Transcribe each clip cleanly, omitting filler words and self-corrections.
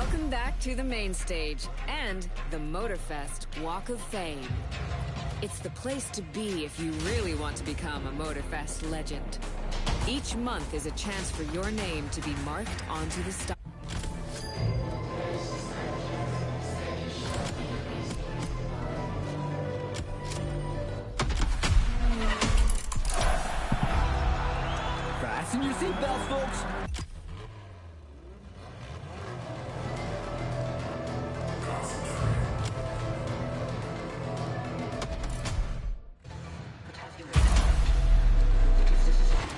Welcome back to the main stage and the MOTORFEST Walk of Fame. It's the place to be if you really want to become a MOTORFEST legend. Each month is a chance for your name to be marked onto the star. Fasten your seatbelts, folks!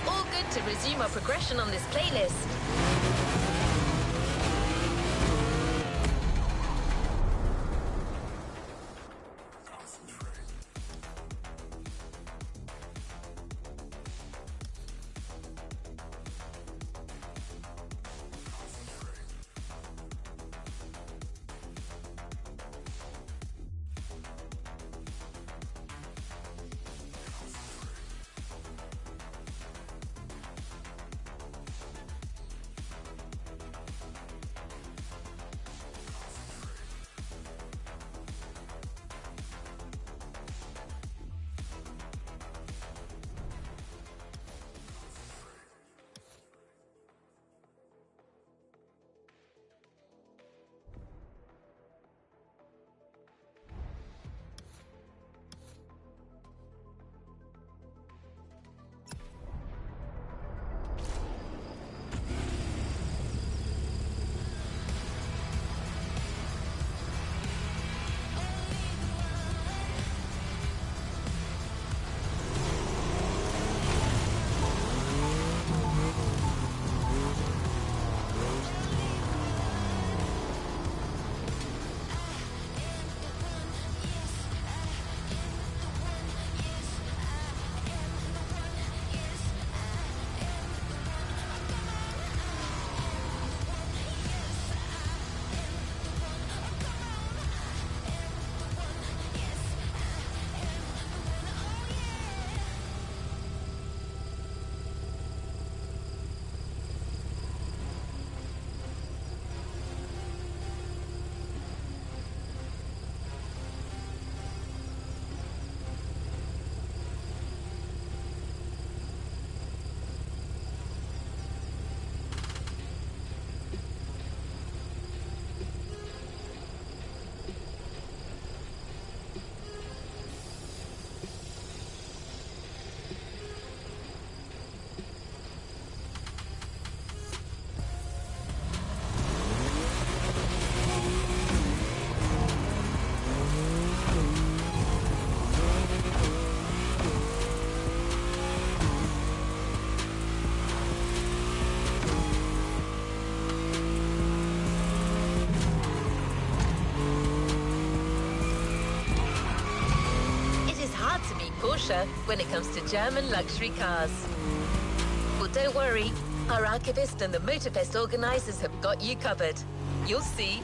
All good to resume our progression on this playlist. When it comes to German luxury cars. Well, don't worry, our archivist and the MOTORFEST organizers have got you covered. You'll see.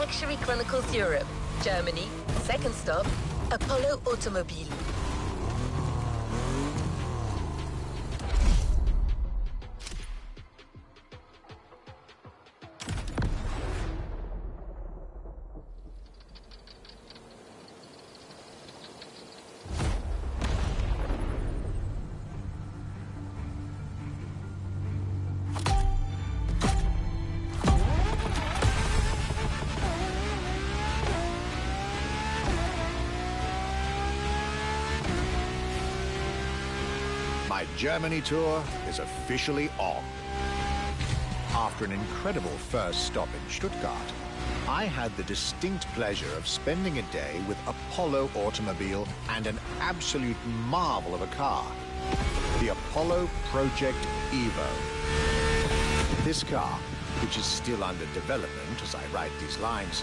Luxury Chronicles Europe, Germany, second stop, Apollo Automobile. My Germany tour is officially on. After an incredible first stop in Stuttgart, I had the distinct pleasure of spending a day with Apollo Automobile and an absolute marvel of a car, the Apollo Project Evo. This car, which is still under development as I write these lines,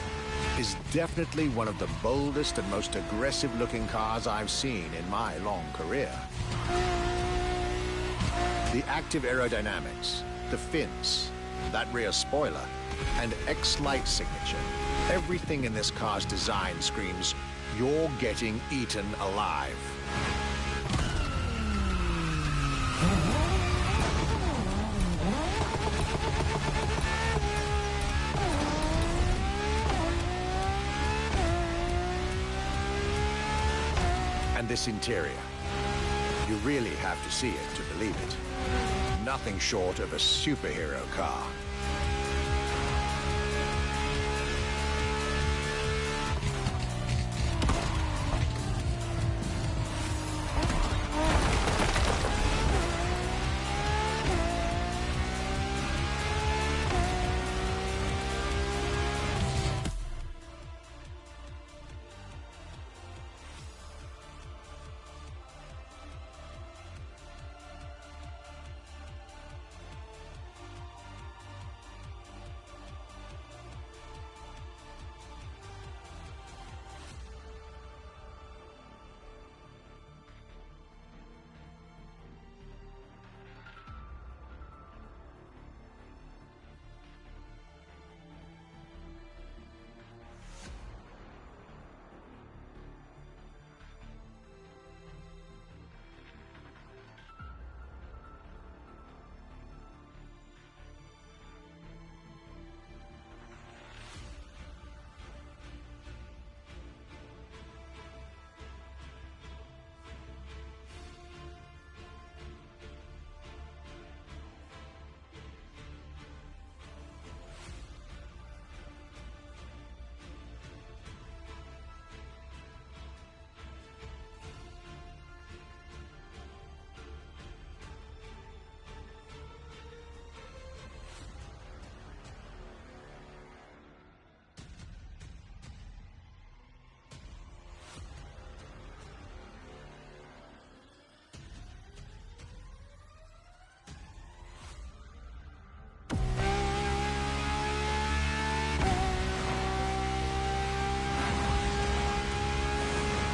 is definitely one of the boldest and most aggressive-looking cars I've seen in my long career. The active aerodynamics, the fins, that rear spoiler, and X-Light signature, everything in this car's design screams, you're getting eaten alive. And this interior, you really have to see it to believe it. Nothing short of a superhero car.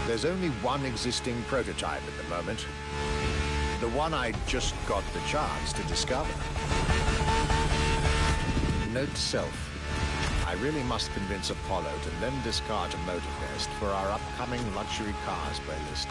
There's only one existing prototype at the moment. The one I just got the chance to discover. Note to self, I really must convince Apollo to lend this car to MOTORFEST for our upcoming luxury cars playlist.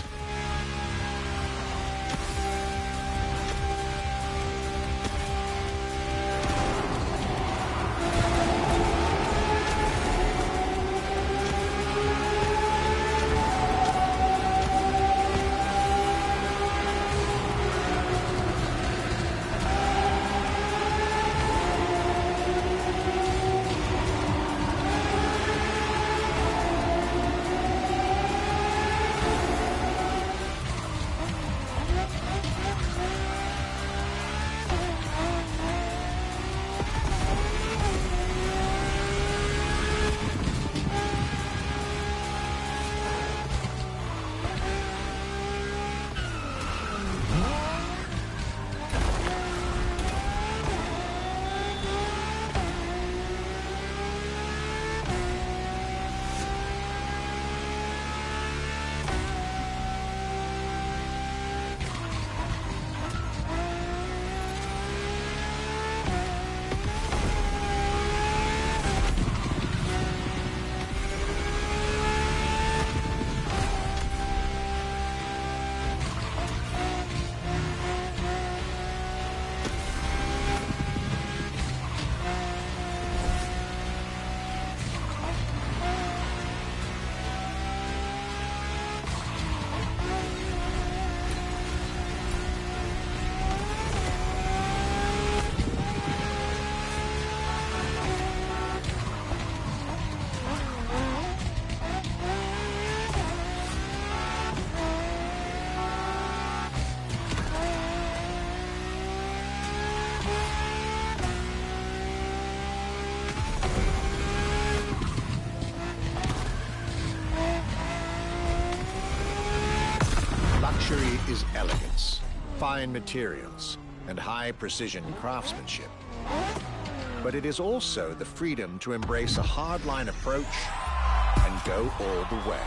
is elegance, fine materials, and high-precision craftsmanship. But it is also the freedom to embrace a hardline approach and go all the way.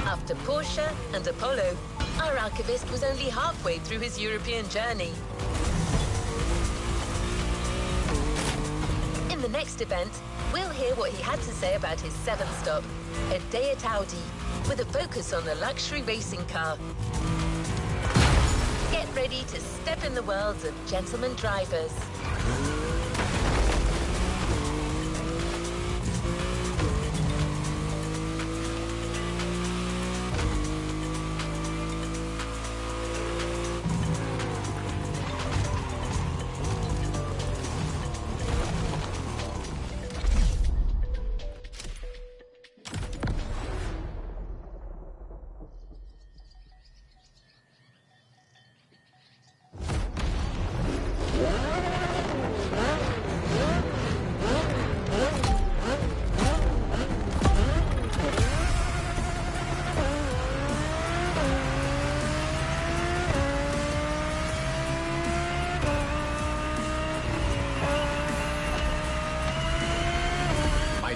After Porsche and Apollo, our archivist was only halfway through his European journey. In the next event, we'll hear what he had to say about his seventh stop, a day at Audi, with a focus on the luxury racing car. Get ready to step in the worlds of gentlemen drivers.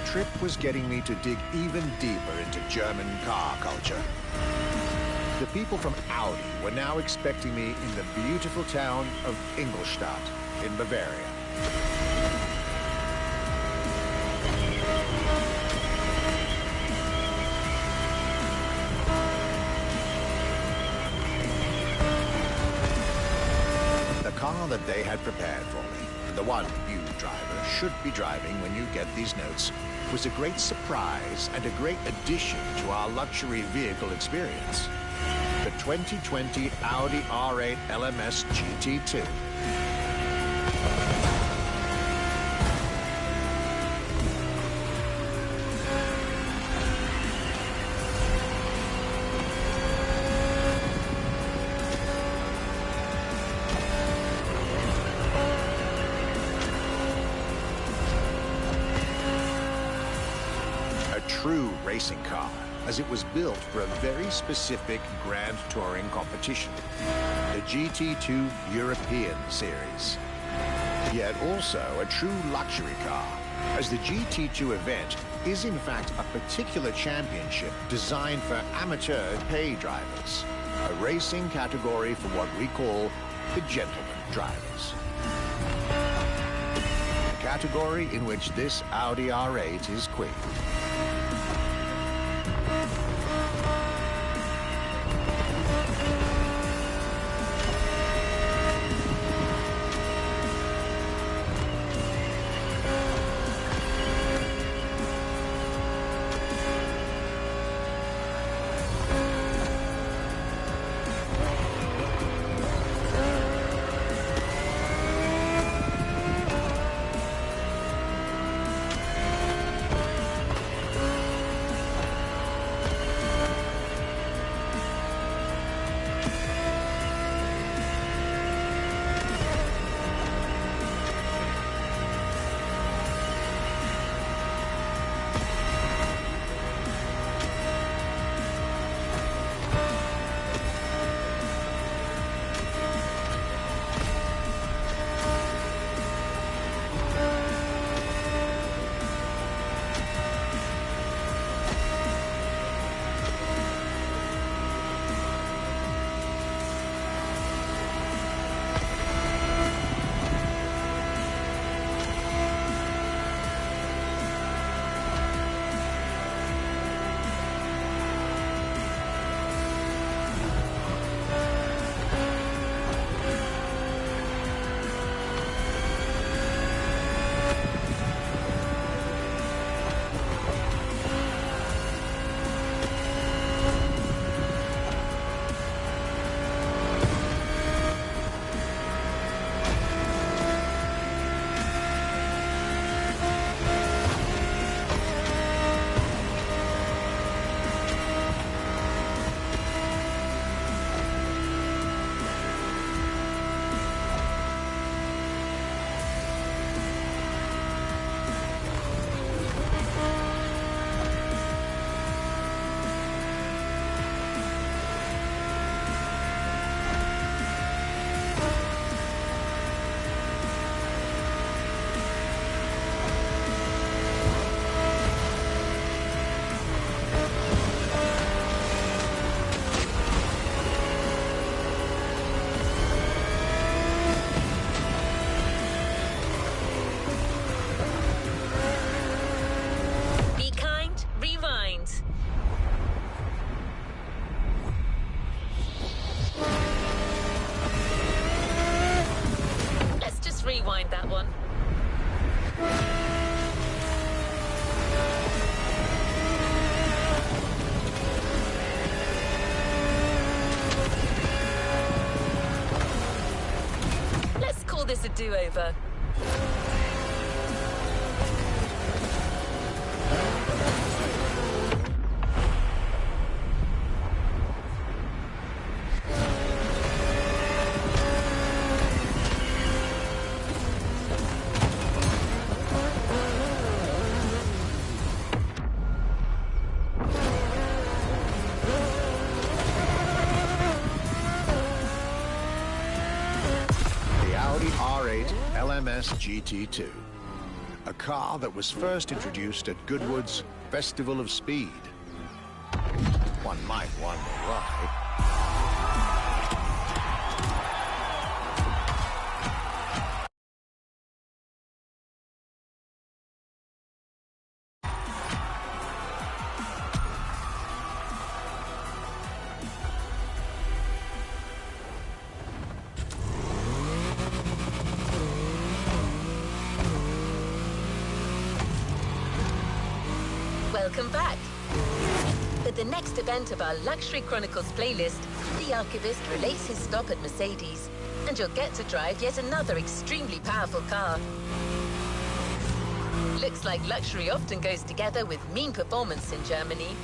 Trip was getting me to dig even deeper into German car culture. The people from Audi were now expecting me in the beautiful town of Ingolstadt in Bavaria. The car that they had prepared for me, the one you driver should be driving when you get these notes, was a great surprise and a great addition to our luxury vehicle experience. The 2020 Audi R8 LMS GT2. True racing car, as it was built for a very specific Grand Touring competition, the GT2 European Series. Yet also a true luxury car, as the GT2 event is in fact a particular championship designed for amateur pay drivers, a racing category for what we call the gentleman drivers. A category in which this Audi R8 is queen. mind that one. Let's call this a do-over. GT2, a car that was first introduced at Goodwood's Festival of Speed. One might wonder why. Welcome back. For the next event of our Luxury Chronicles playlist, the Archivist relates his stop at Mercedes, and you'll get to drive yet another extremely powerful car. Looks like luxury often goes together with mean performance in Germany.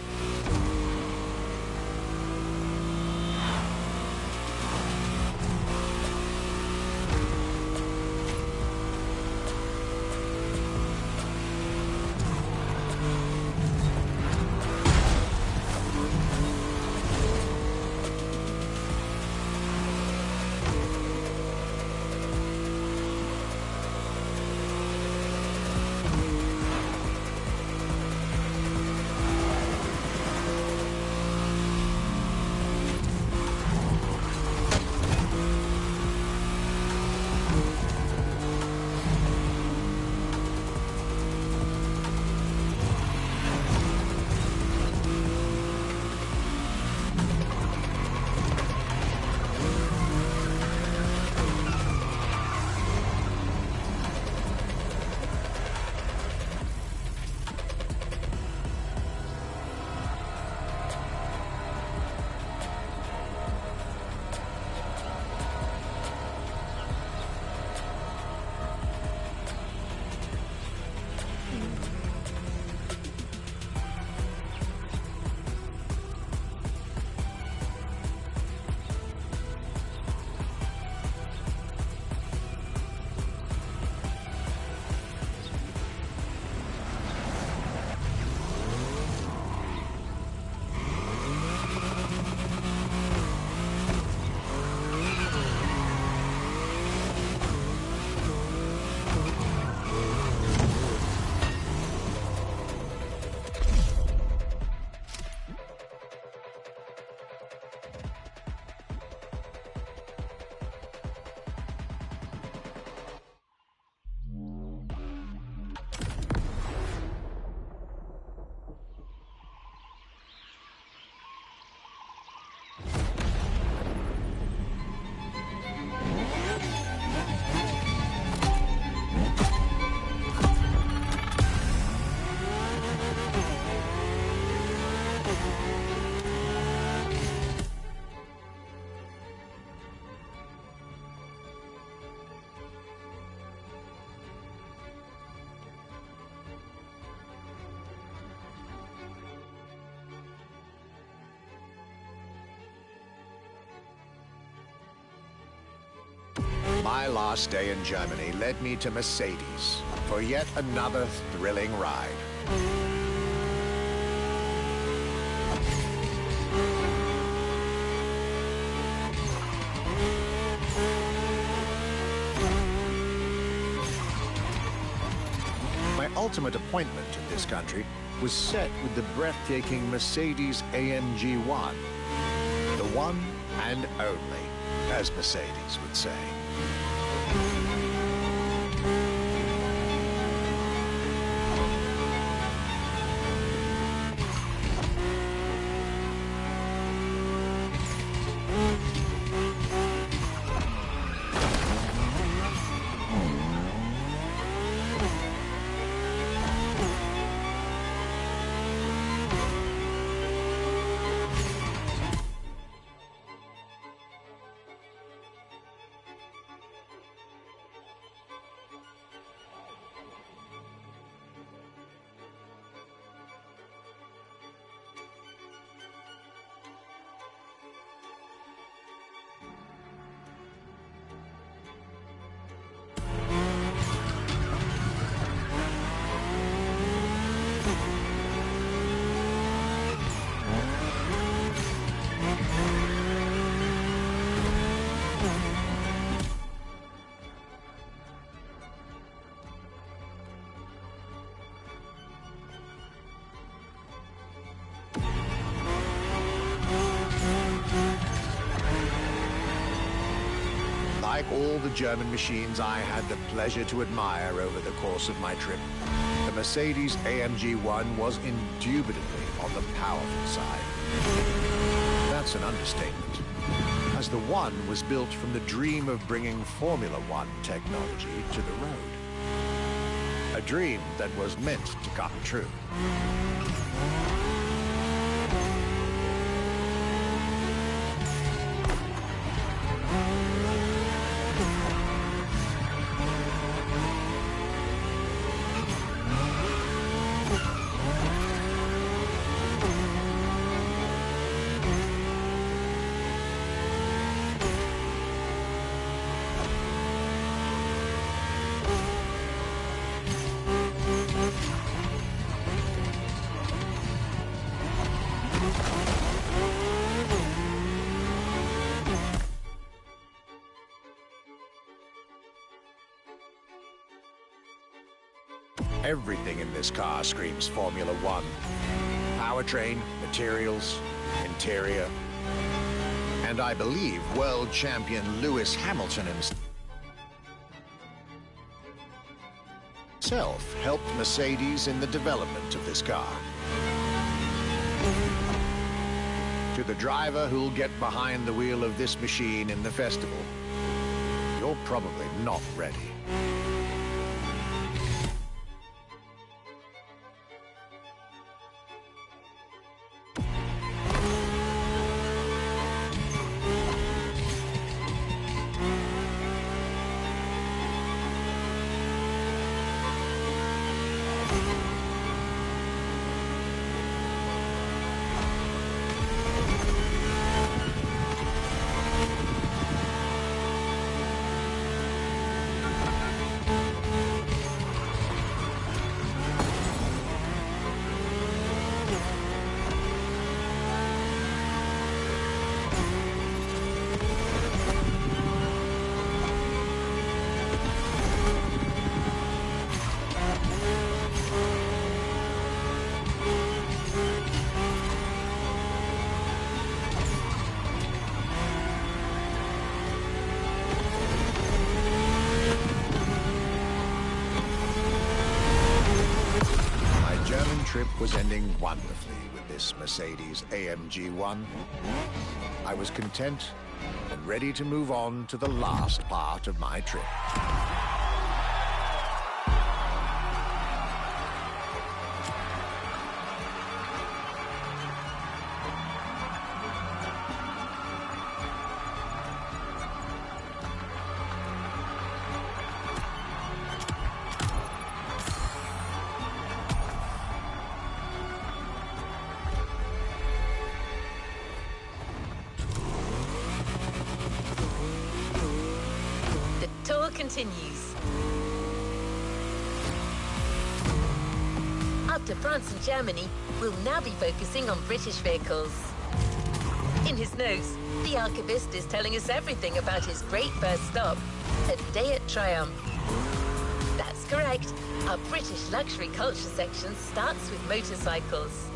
My last day in Germany led me to Mercedes for yet another thrilling ride. My ultimate appointment in this country was set with the breathtaking Mercedes AMG 1. The one and only, as Mercedes would say. Like all the German machines I had the pleasure to admire over the course of my trip, the Mercedes-AMG 1 was indubitably on the powerful side. That's an understatement, as the One was built from the dream of bringing Formula One technology to the road. A dream that was meant to come true. Everything in this car screams Formula One. Powertrain, materials, interior, and I believe world champion Lewis Hamilton himself helped Mercedes in the development of this car. To the driver who'll get behind the wheel of this machine in the festival, you're probably not ready. Trip was ending wonderfully with this Mercedes-AMG 1. I was content and ready to move on to the last part of my trip. Continues. After France and Germany, we'll now be focusing on British vehicles. In his notes, the archivist is telling us everything about his great first stop, a day at Triumph. That's correct. Our British luxury culture section starts with motorcycles.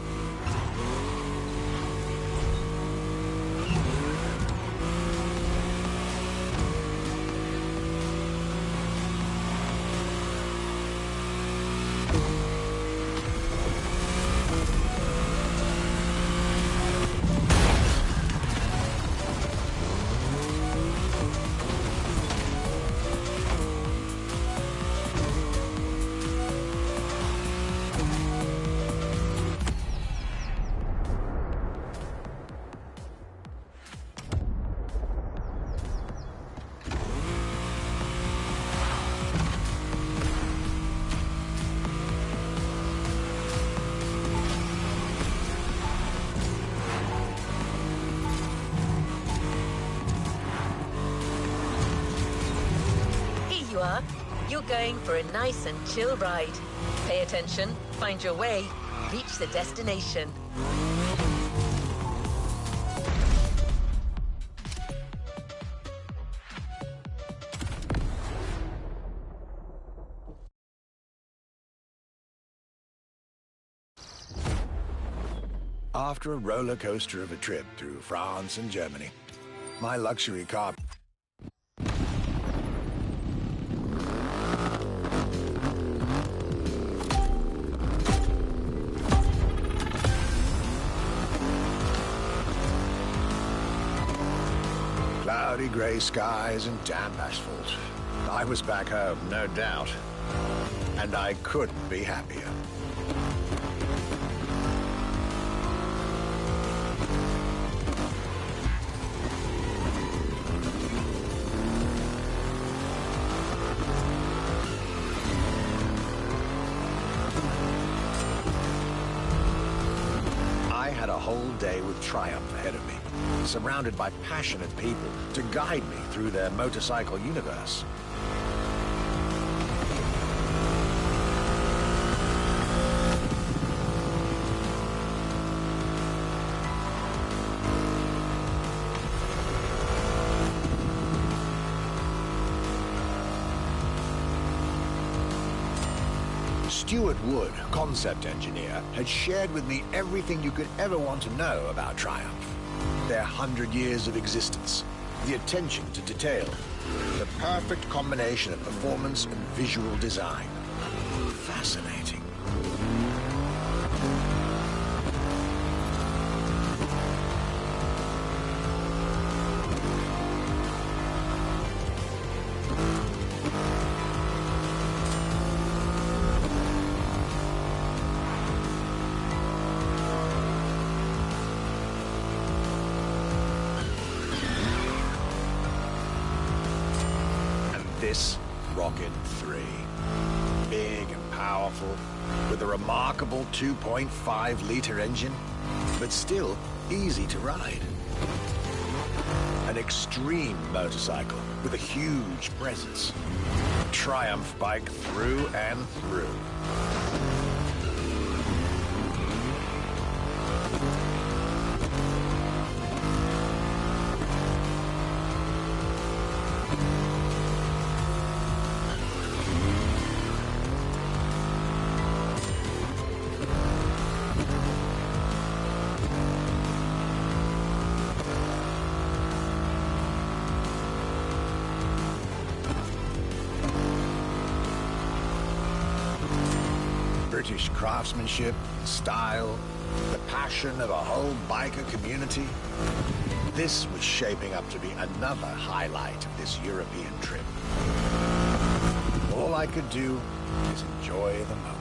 You're going for a nice and chill ride. Pay attention, find your way, reach the destination. After a roller coaster of a trip through France and Germany, my luxury car Cloudy grey skies and damp asphalt. I was back home, no doubt. And I couldn't be happier. I had a whole day with Triumph ahead of me, surrounded by passionate people to guide me through their motorcycle universe. Stuart Wood, concept engineer, had shared with me everything you could ever want to know about Triumph. Their 100 years of existence, the attention to detail, the perfect combination of performance and visual design. Fascinating. This Rocket 3. Big and powerful, with a remarkable 2.5-liter engine, but still easy to ride. An extreme motorcycle with a huge presence. Triumph bike through and through. British craftsmanship, style, the passion of a whole biker community. This was shaping up to be another highlight of this European trip. All I could do is enjoy the moment.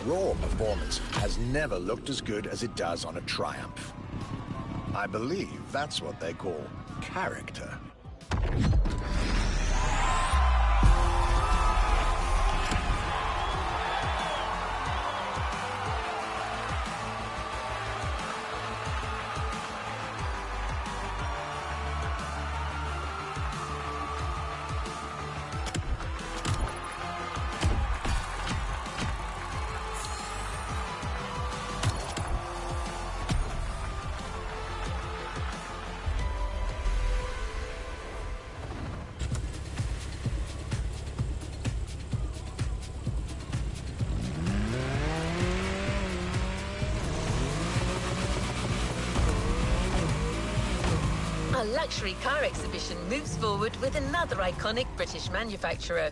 Raw performance has never looked as good as it does on a Triumph. I believe that's what they call character. Our luxury car exhibition moves forward with another iconic British manufacturer.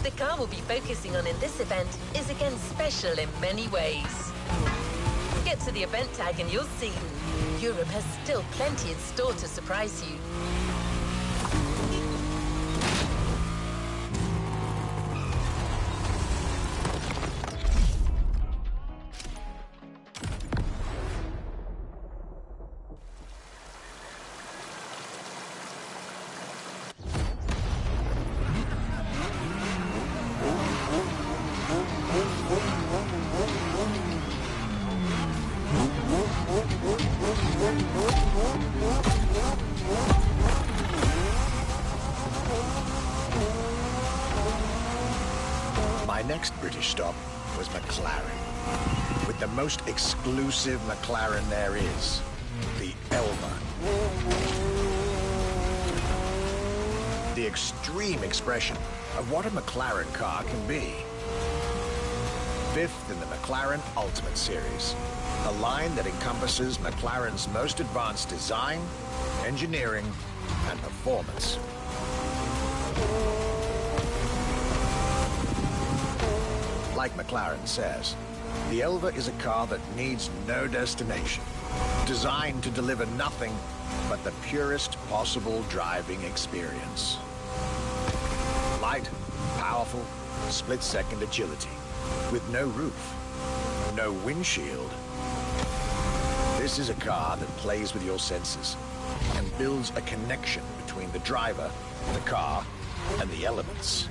The car we'll be focusing on in this event is again special in many ways. Get to the event tag and you'll see Europe has still plenty in store to surprise you. My next British stop was McLaren, with the most exclusive McLaren there is, the Elva. The extreme expression of what a McLaren car can be. Fifth in the McLaren Ultimate Series, a line that encompasses McLaren's most advanced design, engineering, and performance. Like McLaren says, the Elva is a car that needs no destination, designed to deliver nothing but the purest possible driving experience. Light, powerful, split-second agility, with no roof, no windshield. This is a car that plays with your senses and builds a connection between the driver, the car, and the elements.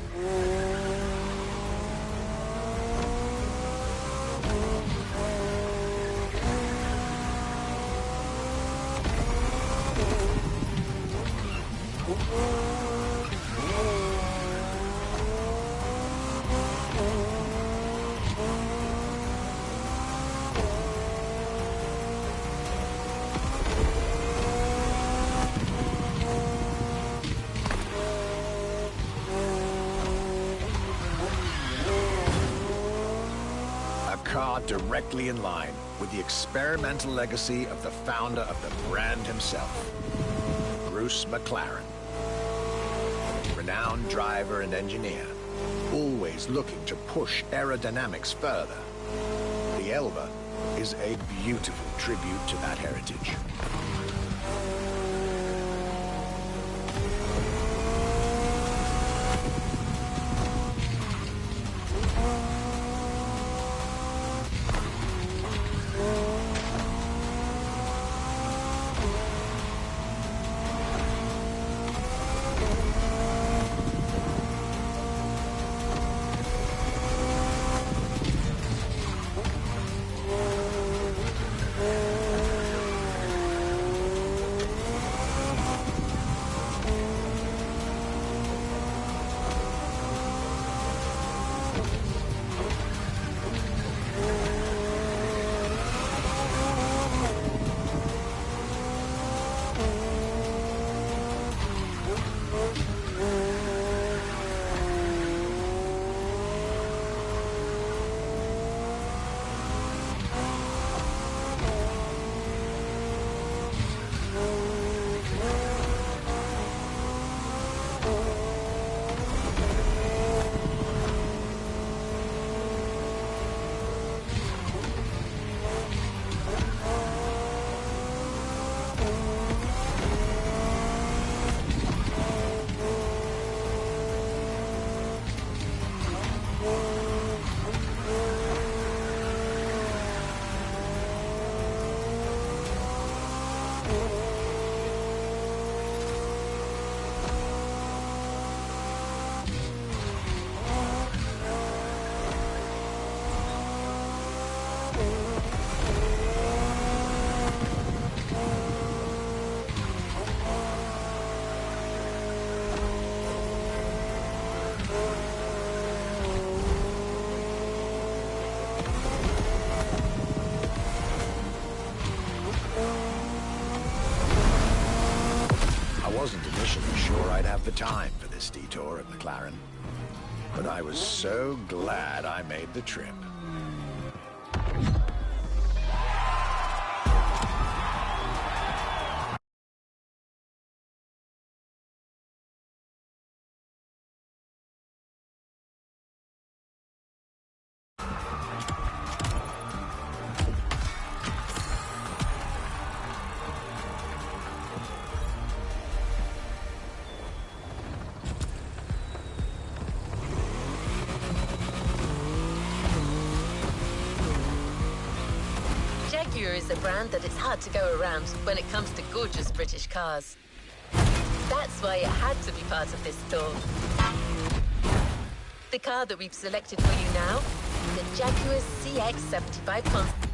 Directly in line with the experimental legacy of the founder of the brand himself, Bruce McLaren. Renowned driver and engineer, always looking to push aerodynamics further. The Elva is a beautiful tribute to that heritage. Wasn't initially sure I'd have the time for this detour at McLaren, but I was so glad I made the trip. Jaguar is a brand that it's hard to go around when it comes to gorgeous British cars. That's why it had to be part of this tour. The car that we've selected for you now, the Jaguar CX-75 Concept.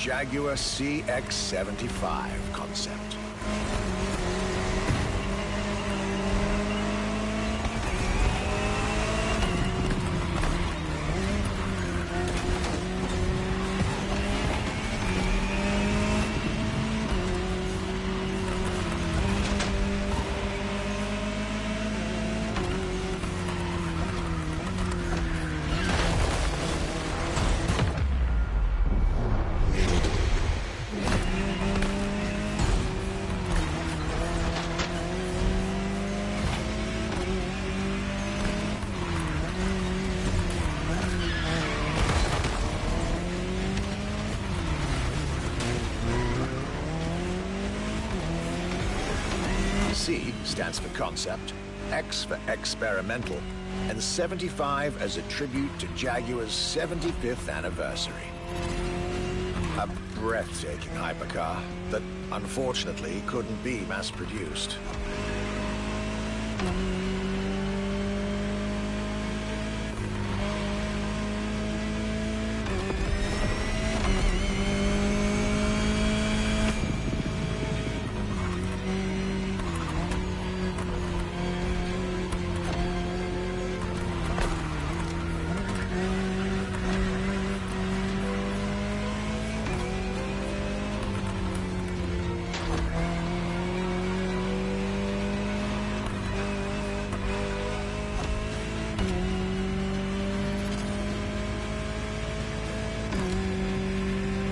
Jaguar CX-75 concept. C stands for concept, X for experimental, and 75 as a tribute to Jaguar's 75th anniversary. A breathtaking hypercar that unfortunately couldn't be mass-produced.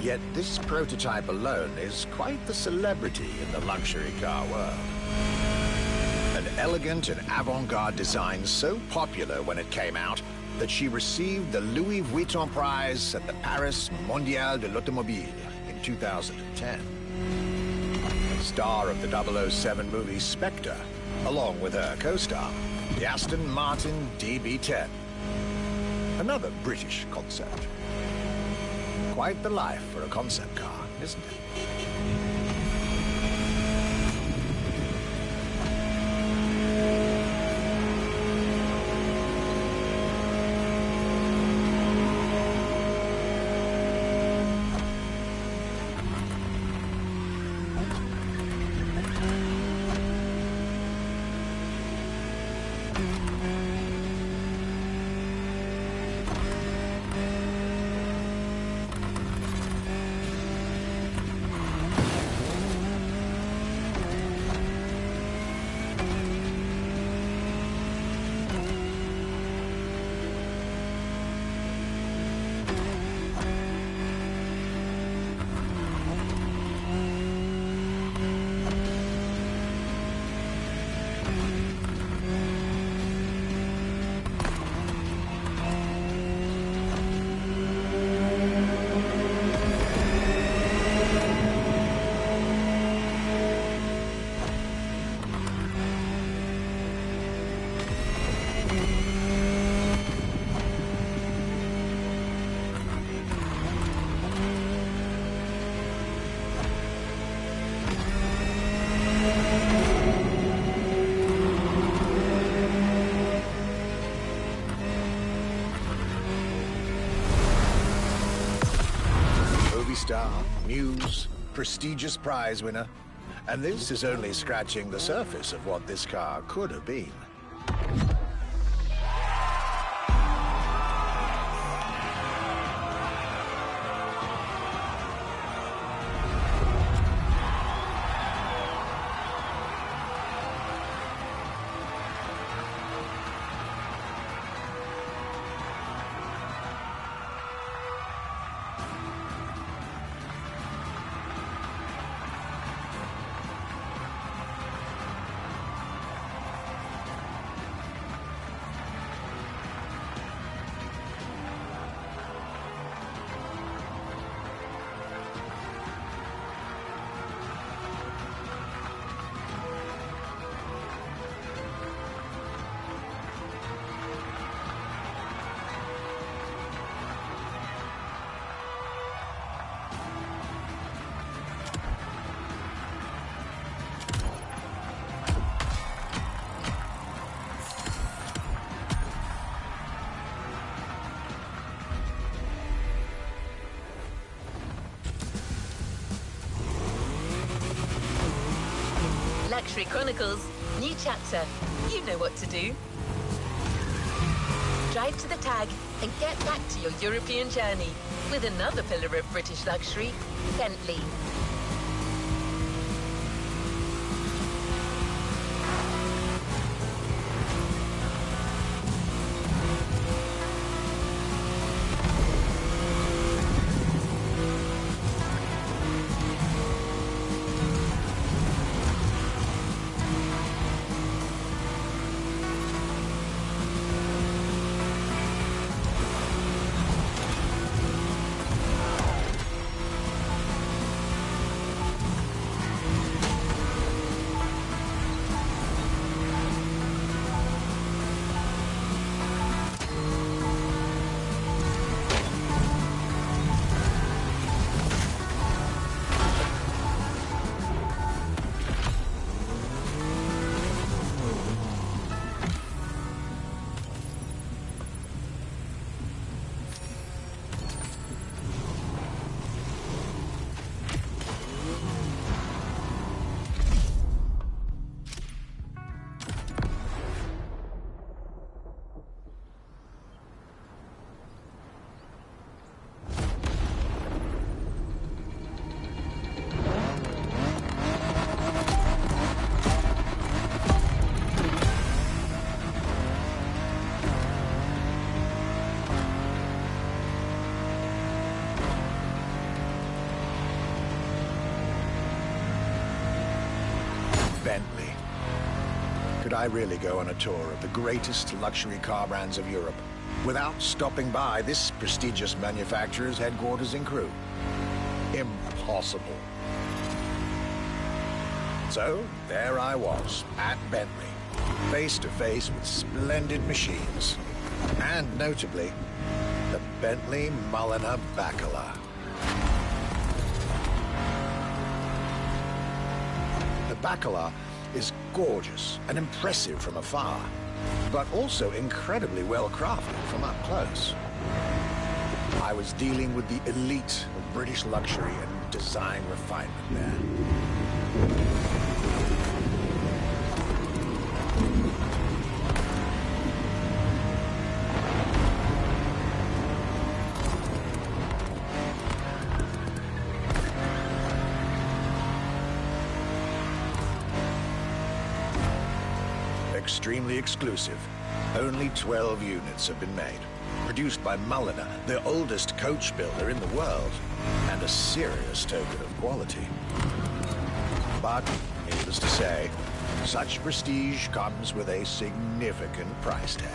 Yet this prototype alone is quite the celebrity in the luxury car world. An elegant and avant-garde design so popular when it came out that she received the Louis Vuitton prize at the Paris Mondial de l'Automobile in 2010. Star of the 007 movie Spectre, along with her co-star, the Aston Martin DB10. Another British concept. Quite the life for a concept car, isn't it? Star, Muse, prestigious prize winner. And this is only scratching the surface of what this car could have been. Luxury Chronicles, new chapter. You know what to do. Drive to the tag and get back to your European journey with another pillar of British luxury, Bentley. Bentley. Could I really go on a tour of the greatest luxury car brands of Europe without stopping by this prestigious manufacturer's headquarters in Crewe? Impossible. So, there I was, at Bentley, face to face with splendid machines, and notably, the Bentley Mulliner Bacala. The Bacala is gorgeous and impressive from afar, but also incredibly well crafted from up close. I was dealing with the elite of British luxury and design refinement there. Extremely exclusive. Only 12 units have been made. Produced by Mulliner, the oldest coach builder in the world, and a serious token of quality. But, needless to say, such prestige comes with a significant price tag.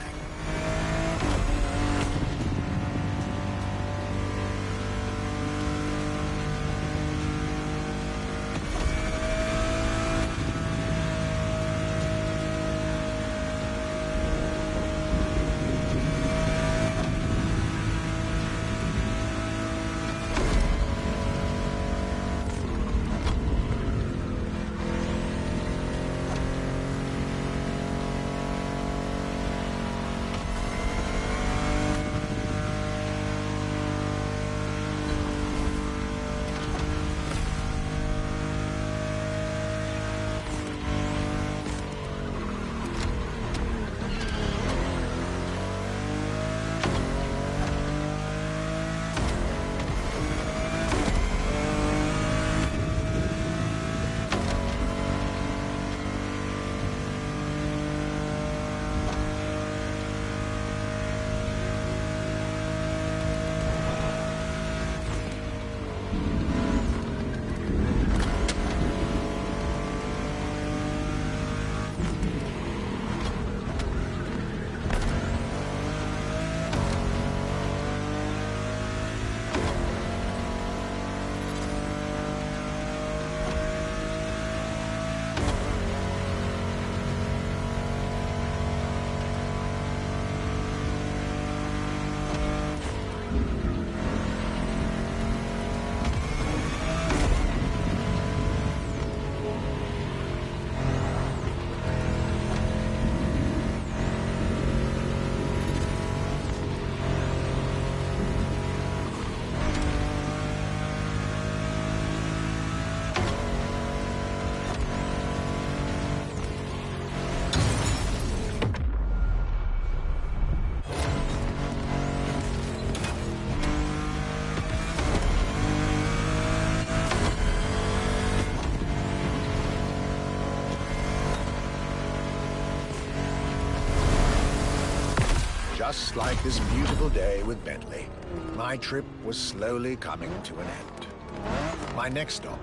Just like this beautiful day with Bentley, my trip was slowly coming to an end. My next stop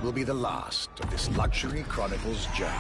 will be the last of this Luxury Chronicles journey.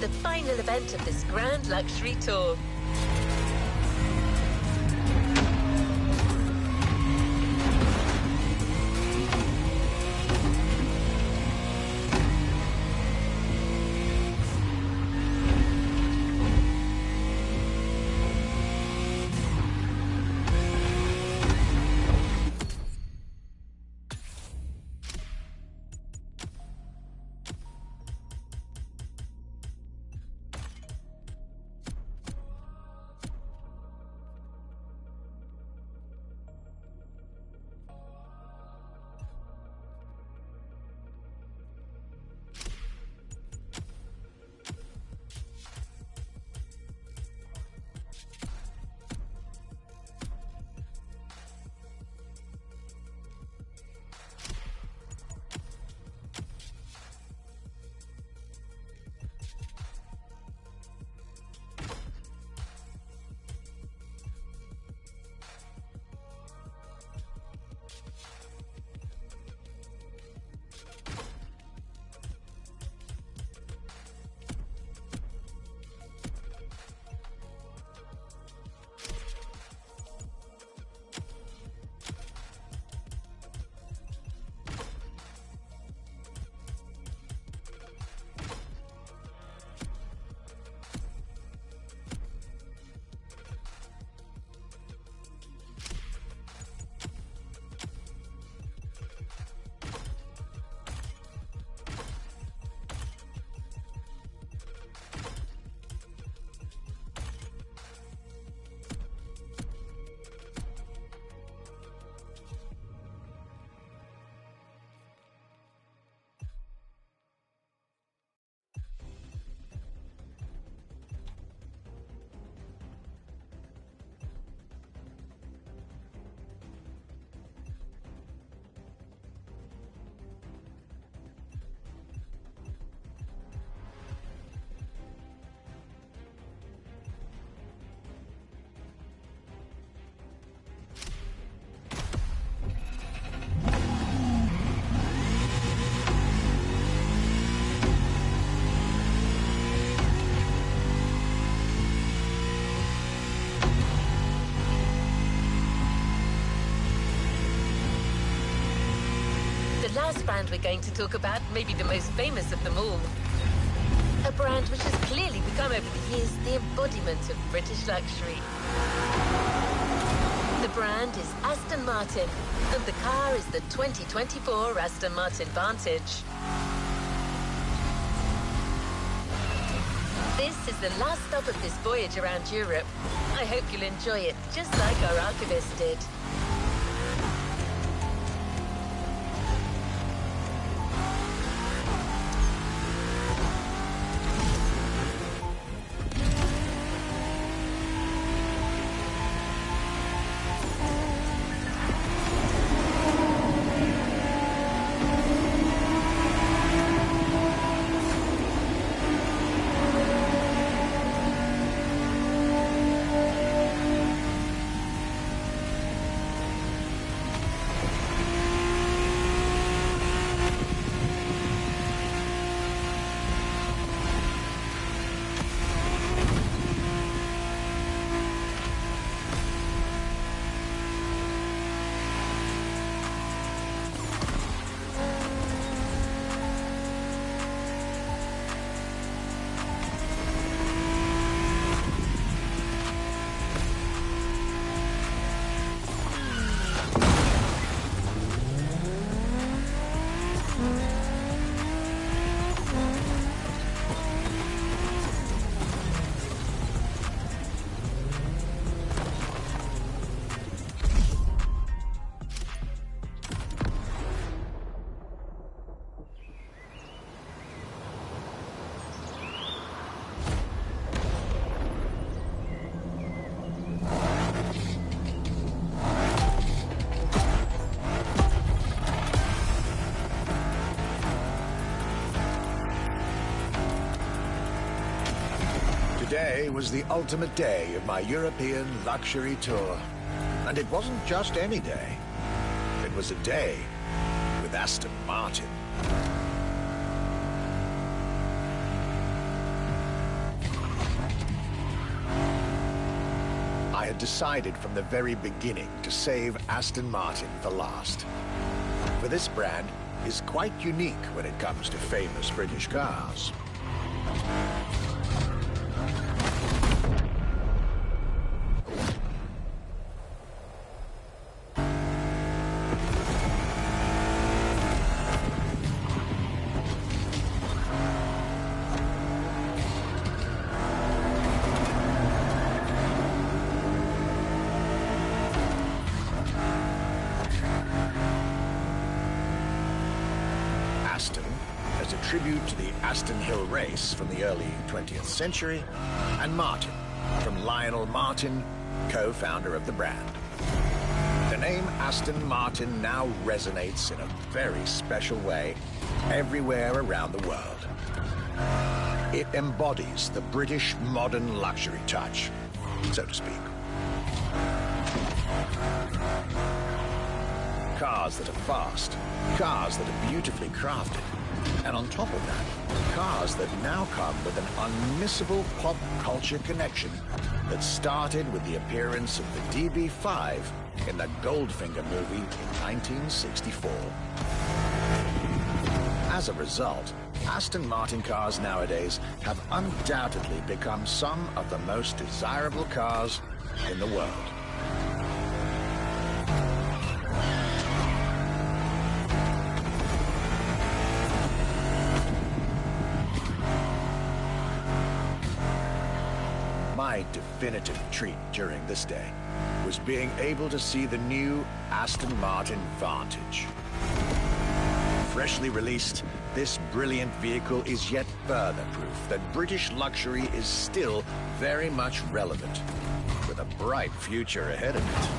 the final event of this grand luxury tour. The last brand we're going to talk about may be the most famous of them all. A brand which has clearly become over the years the embodiment of British luxury. The brand is Aston Martin, and the car is the 2024 Aston Martin Vantage. This is the last stop of this voyage around Europe. I hope you'll enjoy it, just like our archivist did. Today was the ultimate day of my European luxury tour. And it wasn't just any day. It was a day with Aston Martin. had decided from the very beginning to save Aston Martin for last. For this brand is quite unique when it comes to famous British cars. Aston, as a tribute to the Aston Hill race from the early 20th century, and Martin, from Lionel Martin, co-founder of the brand. The name Aston Martin now resonates in a very special way everywhere around the world. It embodies the British modern luxury touch, so to speak. Cars that are fast, cars that are beautifully crafted, and on top of that, cars that now come with an unmissable pop culture connection that started with the appearance of the DB5 in the Goldfinger movie in 1964. As a result, Aston Martin cars nowadays have undoubtedly become some of the most desirable cars in the world. My definitive treat during this day was being able to see the new Aston Martin Vantage. Freshly released, this brilliant vehicle is yet further proof that British luxury is still very much relevant, with a bright future ahead of it.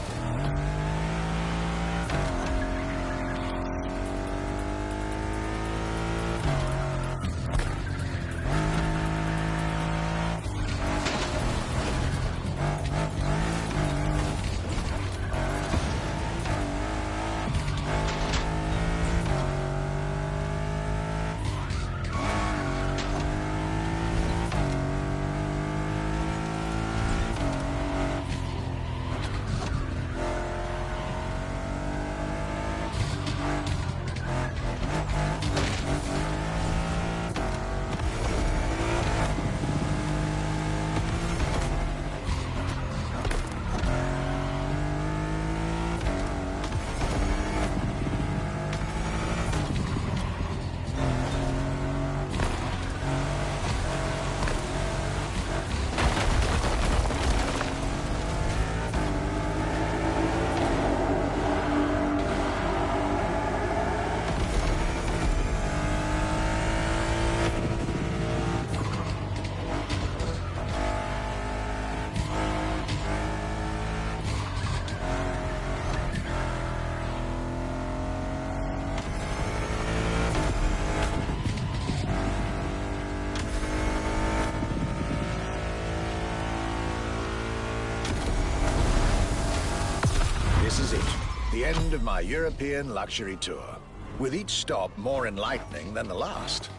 This is it, the end of my European luxury tour, with each stop more enlightening than the last.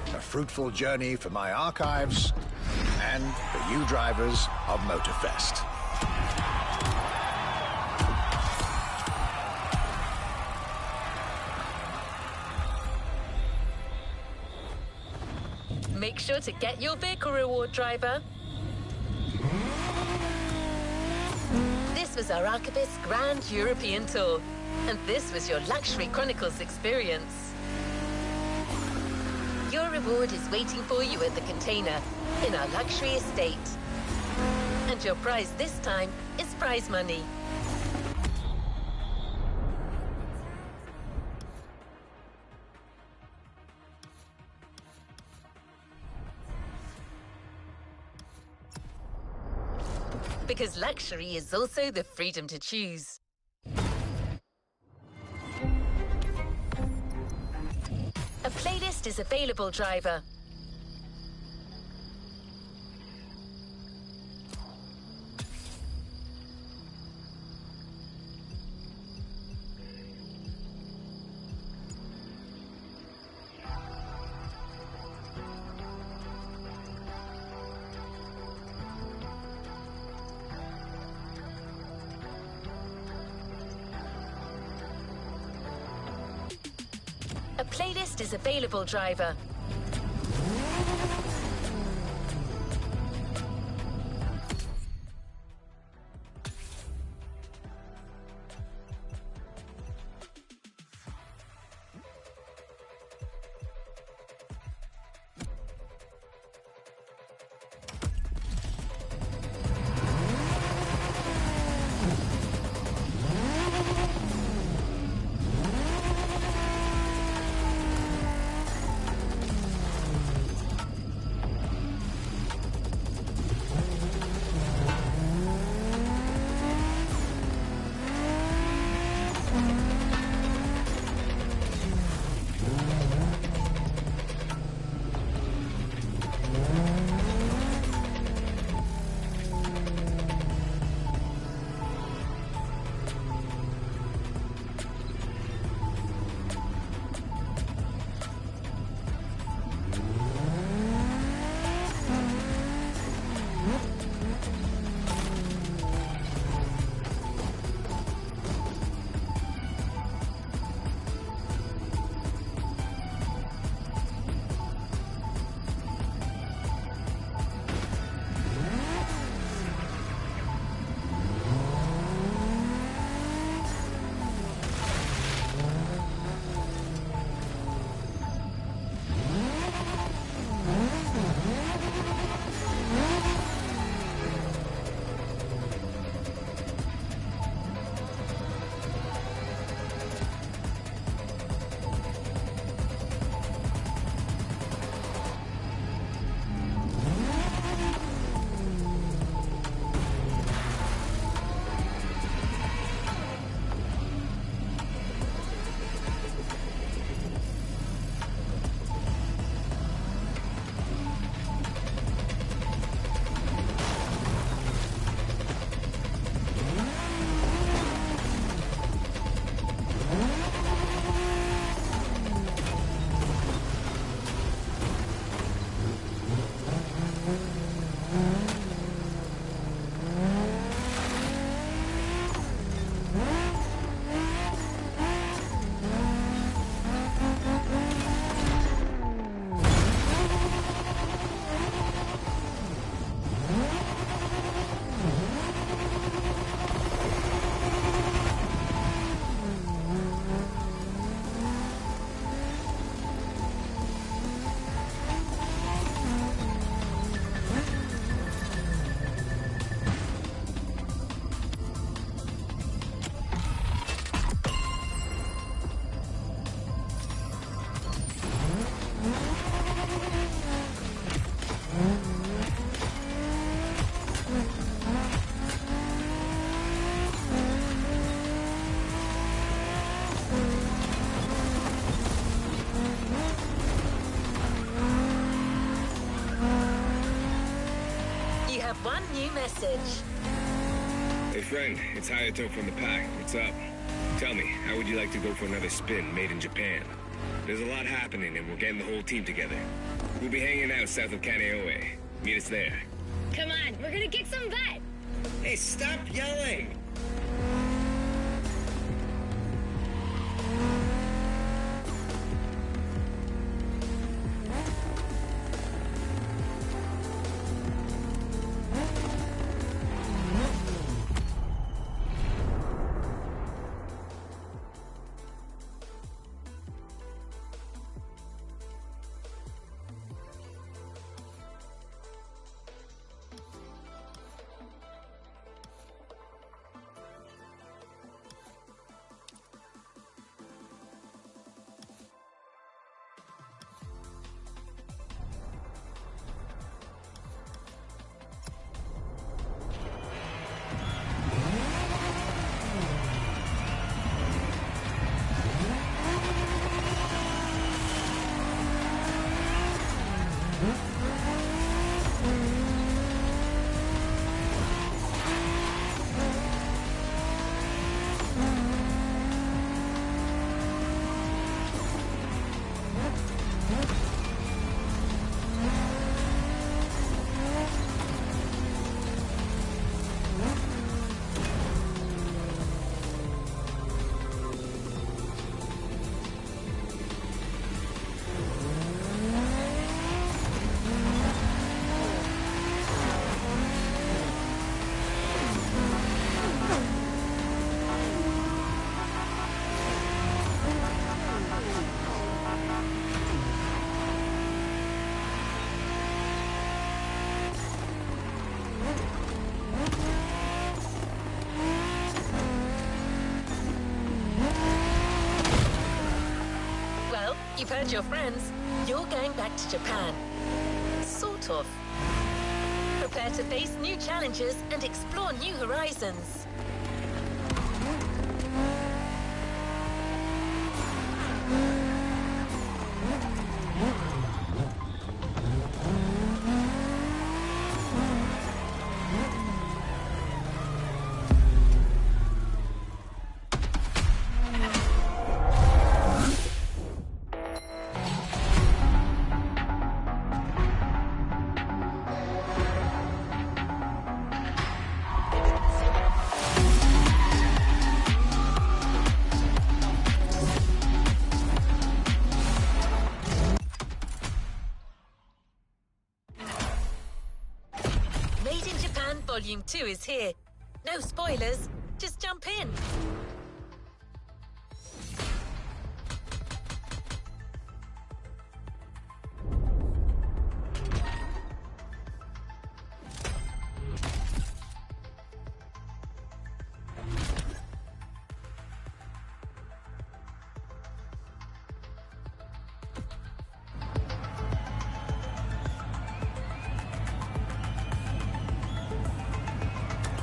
A fruitful journey for my archives and for you drivers of MOTORFEST. Make sure to get your vehicle reward, driver. This was our Archivist's Grand European Tour, and this was your Luxury Chronicles experience. Your reward is waiting for you at the container in our luxury estate. And your prize this time is prize money. Because luxury is also the freedom to choose. A playlist is available, driver. playlist is available, driver. One new message. Hey friend, it's Hayato from the pack. What's up? Tell me, how would you like to go for another spin made in Japan? There's a lot happening and we're getting the whole team together. We'll be hanging out south of Kaneohe. Meet us there. Come on, we're gonna kick some butt! Hey, stop yelling! You've heard your friends. You're going back to Japan. Sort of. Prepare to face new challenges and explore new horizons. Made in Japan Volume 2 is here. No spoilers, just jump in.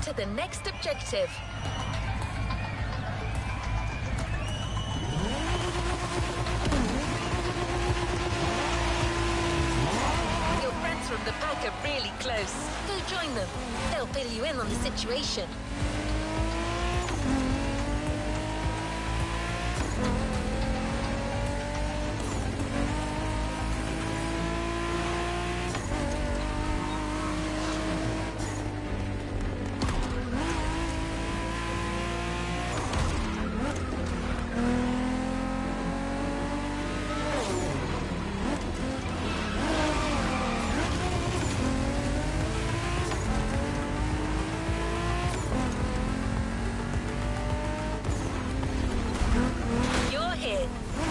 To the next objective. Your friends from the pack are really close. Go join them. They'll fill you in on the situation.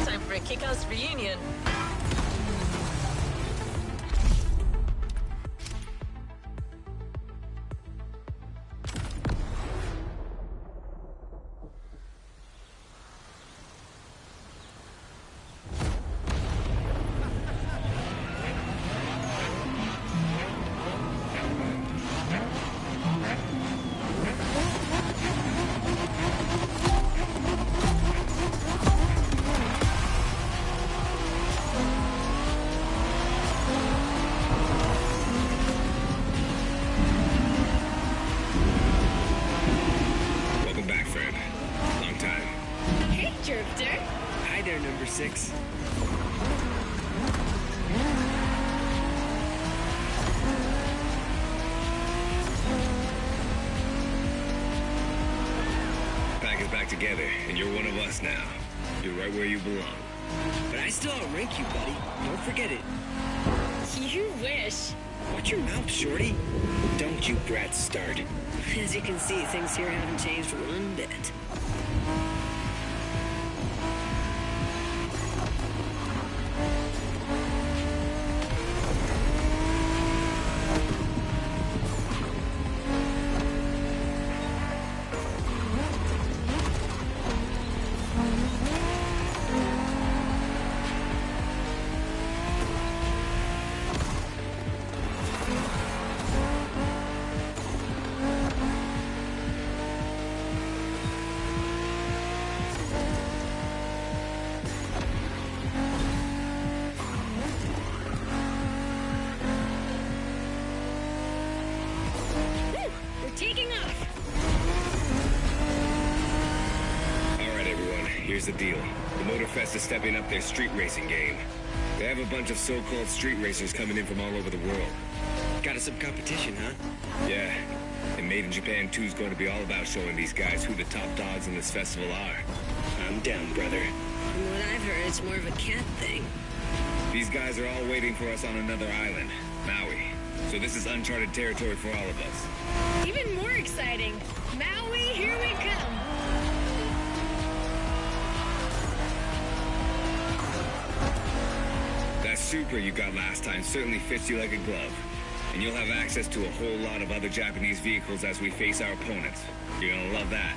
Time for a kick-ass reunion. Hi there, number 6. Pack is back together, and you're one of us now. You're right where you belong. But I still outrank you, buddy. Don't forget it. You wish. Watch your mouth, shorty. Don't you brats start. As you can see, things here haven't changed one bit. Taking off. All right, everyone, here's the deal. The MOTORFEST is stepping up their street racing game. They have a bunch of so-called street racers coming in from all over the world. Got us some competition, huh? Yeah, and Made in Japan 2 is going to be all about showing these guys who the top dogs in this festival are. I'm down, brother. From what I've heard, it's more of a cat thing. These guys are all waiting for us on another island, Maui. So this is uncharted territory for all of us. Even more exciting. Maui, here we come. That Supra you got last time certainly fits you like a glove. And you'll have access to a whole lot of other Japanese vehicles as we face our opponents. You're gonna love that.